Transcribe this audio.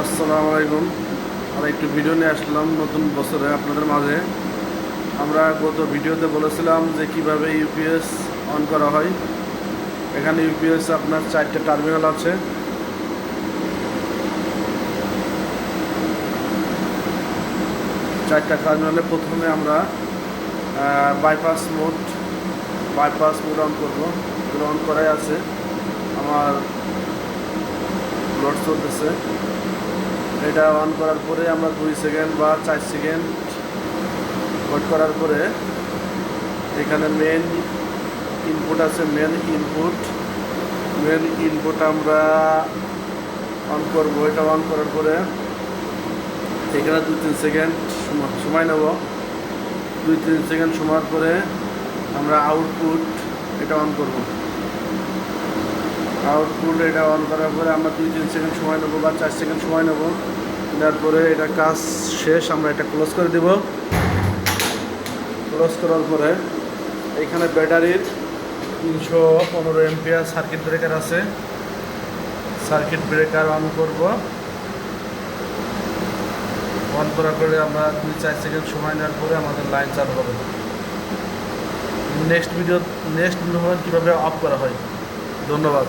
আসসালামু আলাইকুম। আর একটু ভিডিও নিয়ে আসলাম নতুন বছরে আপনাদের মাঝে। আমরা গত ভিডিওতে বলেছিলাম যে কিভাবে ইউপিএস অন করা হয়। এখানে ইউপিএস আপনার 4টে টার্মিনাল আছে। চারটা টার্মিনালে প্রথমে আমরা বাইপাস মোড অন করবো। এগুলো অন করাই আছে, আমার লোড চলতেছে। এটা অন করার পরে আমরা 2 সেকেন্ড বা 4 সেকেন্ড ওয়েট করার পরে এখানে মেন ইনপুট আছে। মেন ইনপুট আমরা অন করব। এটা অন করার পরে এখানে 2-3 সেকেন্ড সময় নেব। 2-3 সেকেন্ড সময়ের পরে আমরা আউটপুট এটা অন করব। এটা অন করার পরে আমরা 2-3 সেকেন্ড সময় নেব বা 4 সেকেন্ড সময় নেব। নেওয়ার পরে এটা কাজ শেষ, আমরা এটা ক্লোজ করে দেব। ক্লোজ করার পরে এখানে ব্যাটারির 315 এম্পিয়ার সার্কিট ব্রেকার আছে। সার্কিট ব্রেকার অন করব। অন করার পরে আমরা 2-4 সেকেন্ড সময় নেওয়ার পরে আমাদের লাইন চালু হবে। নেক্সট ভিডিও কীভাবে অফ করা হয়। ধন্যবাদ।